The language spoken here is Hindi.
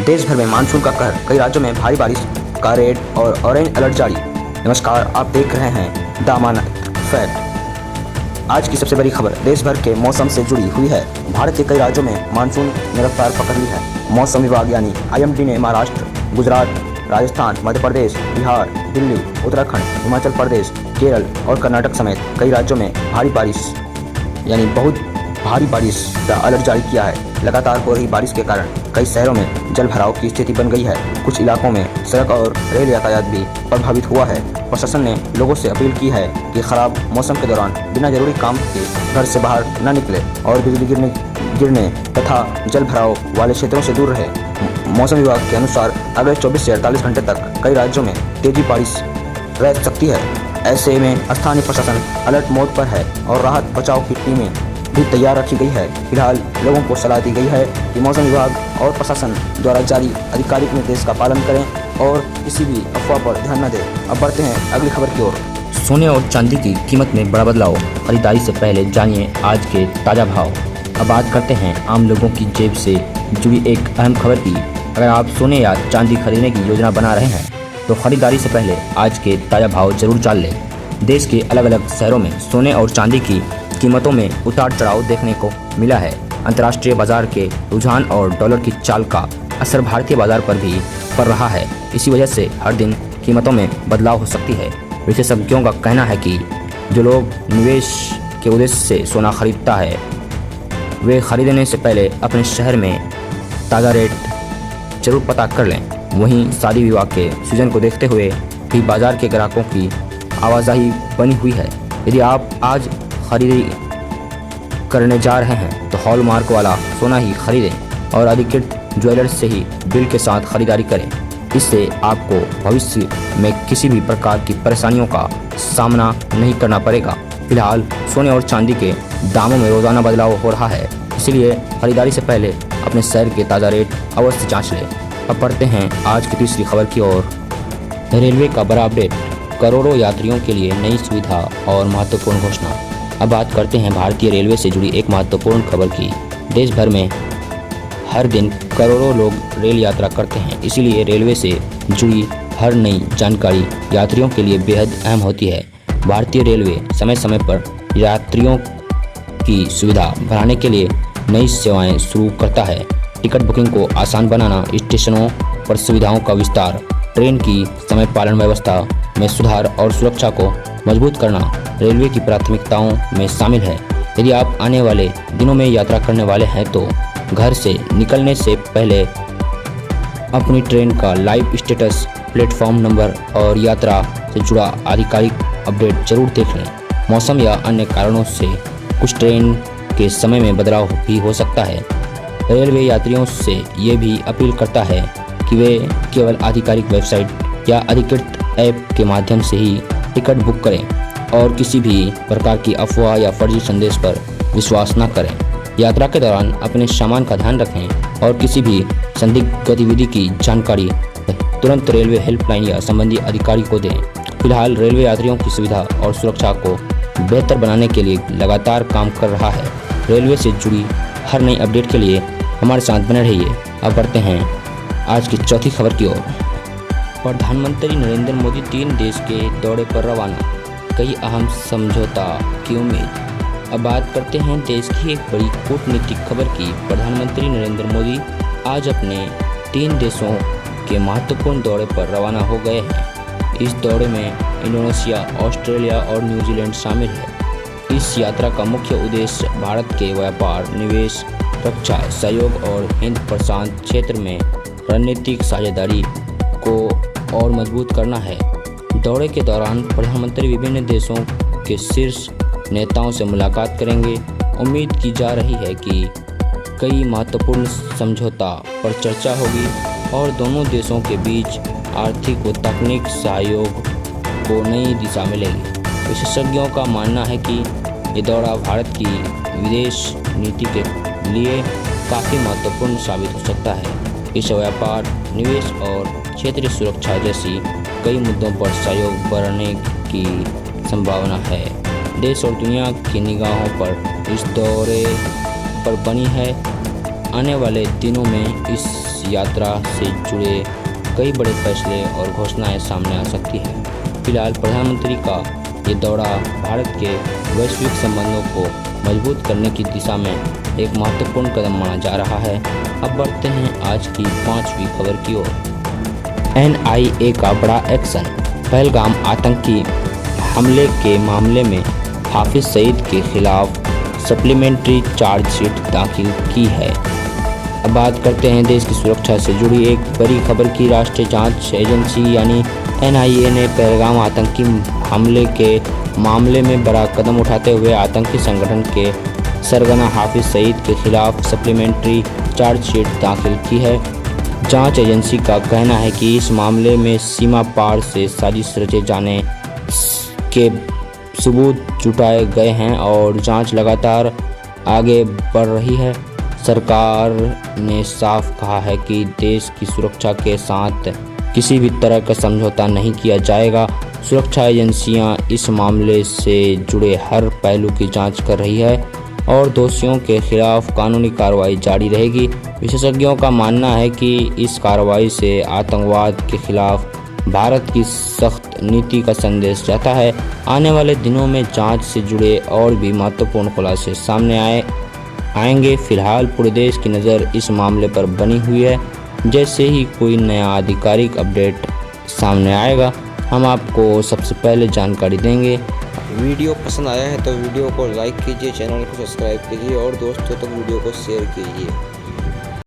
देश भर में मानसून का कहर, कई राज्यों में भारी बारिश का रेड और ऑरेंज अलर्ट जारी। नमस्कार, आप देख रहे हैं द अमानत फैक्ट। आज की सबसे बड़ी खबर देश भर के मौसम से जुड़ी हुई है। भारत के कई राज्यों में मानसून ने रफ्तार पकड़ ली है। मौसम विभाग यानी IMD ने महाराष्ट्र, गुजरात, राजस्थान, मध्य प्रदेश, बिहार, दिल्ली, उत्तराखंड, हिमाचल प्रदेश, केरल और कर्नाटक समेत कई राज्यों में भारी बारिश यानी बहुत भारी बारिश का अलर्ट जारी किया है। लगातार हो रही बारिश के कारण कई शहरों में जल भराव की स्थिति बन गई है। कुछ इलाकों में सड़क और रेल यातायात भी प्रभावित हुआ है। प्रशासन ने लोगों से अपील की है कि खराब मौसम के दौरान बिना जरूरी काम के घर से बाहर न निकले और बिजली गिरने तथा जल भराव वाले क्षेत्रों से दूर रहे। मौसम विभाग के अनुसार अगले 24 से 48 घंटे तक कई राज्यों में तेजी बारिश रह सकती है। ऐसे में स्थानीय प्रशासन अलर्ट मोड पर है और राहत बचाव की टीमें भी तैयार रखी गई है। फिलहाल लोगों को सलाह दी गई है कि मौसम विभाग और प्रशासन द्वारा जारी आधिकारिक निर्देश का पालन करें और किसी भी अफवाह पर ध्यान न दें। अब बढ़ते हैं अगली खबर की ओर। सोने और चांदी की कीमत में बड़ा बदलाव, खरीदारी से पहले जानिए आज के ताज़ा भाव। अब बात करते हैं आम लोगों की जेब से जुड़ी एक अहम खबर की। अगर आप सोने या चांदी खरीदने की योजना बना रहे हैं तो खरीदारी से पहले आज के ताज़ा भाव जरूर जान लें। देश के अलग अलग शहरों में सोने और चांदी की कीमतों में उतार चढ़ाव देखने को मिला है। अंतर्राष्ट्रीय बाजार के रुझान और डॉलर की चाल का असर भारतीय बाजार पर भी पड़ रहा है। इसी वजह से हर दिन कीमतों में बदलाव हो सकती है। विशेषज्ञों का कहना है कि जो लोग निवेश के उद्देश्य से सोना खरीदता है वे खरीदने से पहले अपने शहर में ताज़ा रेट जरूर पता कर लें। वहीं शादी विवाह के सीजन को देखते हुए भी बाजार के ग्राहकों की आवाजाही बनी हुई है। यदि आप आज खरीदी करने जा रहे हैं तो हॉलमार्क वाला सोना ही खरीदें और अधिकृत ज्वेलर्स से ही बिल के साथ खरीदारी करें। इससे आपको भविष्य में किसी भी प्रकार की परेशानियों का सामना नहीं करना पड़ेगा। फिलहाल सोने और चांदी के दामों में रोजाना बदलाव हो रहा है, इसलिए खरीदारी से पहले अपने शहर के ताज़ा रेट अवश्य जांच लें। अब पढ़ते हैं आज की तीसरी खबर की ओर। रेलवे का बड़ा अपडेट, करोड़ों यात्रियों के लिए नई सुविधा और महत्वपूर्ण घोषणा। अब बात करते हैं भारतीय रेलवे से जुड़ी एक महत्वपूर्ण खबर की। देश भर में हर दिन करोड़ों लोग रेल यात्रा करते हैं, इसीलिए रेलवे से जुड़ी हर नई जानकारी यात्रियों के लिए बेहद अहम होती है। भारतीय रेलवे समय समय पर यात्रियों की सुविधा बढ़ाने के लिए नई सेवाएं शुरू करता है। टिकट बुकिंग को आसान बनाना, स्टेशनों पर सुविधाओं का विस्तार, ट्रेन की समय पालन व्यवस्था में सुधार और सुरक्षा को मजबूत करना रेलवे की प्राथमिकताओं में शामिल है। यदि आप आने वाले दिनों में यात्रा करने वाले हैं तो घर से निकलने से पहले अपनी ट्रेन का लाइव स्टेटस, प्लेटफॉर्म नंबर और यात्रा से जुड़ा आधिकारिक अपडेट जरूर देख लें। मौसम या अन्य कारणों से कुछ ट्रेन के समय में बदलाव भी हो सकता है। रेलवे यात्रियों से ये भी अपील करता है कि वे केवल आधिकारिक वेबसाइट या अधिकृत ऐप के माध्यम से ही टिकट बुक करें और किसी भी प्रकार की अफवाह या फर्जी संदेश पर विश्वास न करें। यात्रा के दौरान अपने सामान का ध्यान रखें और किसी भी संदिग्ध गतिविधि की जानकारी तुरंत रेलवे हेल्पलाइन या संबंधी अधिकारी को दें। फिलहाल रेलवे यात्रियों की सुविधा और सुरक्षा को बेहतर बनाने के लिए लगातार काम कर रहा है। रेलवे से जुड़ी हर नई अपडेट के लिए हमारे साथ बने रहिए। अब बढ़ते हैं आज की चौथी खबर की ओर। प्रधानमंत्री नरेंद्र मोदी 3 देश के दौरे पर रवाना, कई अहम समझौता की उम्मीद। अब बात करते हैं देश की एक बड़ी कूटनीतिक खबर की। प्रधानमंत्री नरेंद्र मोदी आज अपने 3 देशों के महत्वपूर्ण दौरे पर रवाना हो गए हैं। इस दौरे में इंडोनेशिया, ऑस्ट्रेलिया और न्यूजीलैंड शामिल है। इस यात्रा का मुख्य उद्देश्य भारत के व्यापार, निवेश, रक्षा सहयोग और हिंद प्रशांत क्षेत्र में रणनीतिक साझेदारी को और मजबूत करना है। दौरे के दौरान प्रधानमंत्री विभिन्न देशों के शीर्ष नेताओं से मुलाकात करेंगे। उम्मीद की जा रही है कि कई महत्वपूर्ण समझौता पर चर्चा होगी और दोनों देशों के बीच आर्थिक व तकनीक सहयोग को नई दिशा मिलेगी। विशेषज्ञों का मानना है कि ये दौरा भारत की विदेश नीति के लिए काफ़ी महत्वपूर्ण साबित हो सकता है। इस व्यापार, निवेश और क्षेत्रीय सुरक्षा जैसी कई मुद्दों पर सहयोग बढ़ने की संभावना है। देश और दुनिया की निगाहों पर इस दौरे पर बनी है। आने वाले दिनों में इस यात्रा से जुड़े कई बड़े फैसले और घोषणाएं सामने आ सकती है। फिलहाल प्रधानमंत्री का ये दौरा भारत के वैश्विक संबंधों को मजबूत करने की दिशा में एक महत्वपूर्ण कदम माना जा रहा है। अब बढ़ते हैं आज की 5वीं खबर की ओर। NIA का बड़ा एक्शन, पहलगाम आतंकी हमले के मामले में हाफिज सईद के खिलाफ सप्लीमेंट्री चार्जशीट दाखिल की है। अब बात करते हैं देश की सुरक्षा से जुड़ी एक बड़ी खबर की। राष्ट्रीय जांच एजेंसी यानी NIA ने पहलगाम आतंकी हमले के मामले में बड़ा कदम उठाते हुए आतंकी संगठन के सरगना हाफिज सईद के खिलाफ सप्लीमेंट्री चार्जशीट दाखिल की है। जांच एजेंसी का कहना है कि इस मामले में सीमा पार से साजिश रचे जाने के सबूत जुटाए गए हैं और जांच लगातार आगे बढ़ रही है। सरकार ने साफ कहा है कि देश की सुरक्षा के साथ किसी भी तरह का समझौता नहीं किया जाएगा। सुरक्षा एजेंसियां इस मामले से जुड़े हर पहलू की जांच कर रही है और दोषियों के खिलाफ कानूनी कार्रवाई जारी रहेगी। विशेषज्ञों का मानना है कि इस कार्रवाई से आतंकवाद के खिलाफ भारत की सख्त नीति का संदेश जाता है। आने वाले दिनों में जांच से जुड़े और भी महत्वपूर्ण खुलासे सामने आएंगे। फिलहाल पूरे देश की नज़र इस मामले पर बनी हुई है। जैसे ही कोई नया आधिकारिक अपडेट सामने आएगा हम आपको सबसे पहले जानकारी देंगे। वीडियो पसंद आया है तो वीडियो को लाइक कीजिए, चैनल को सब्सक्राइब कीजिए और दोस्तों तक वीडियो को शेयर कीजिए।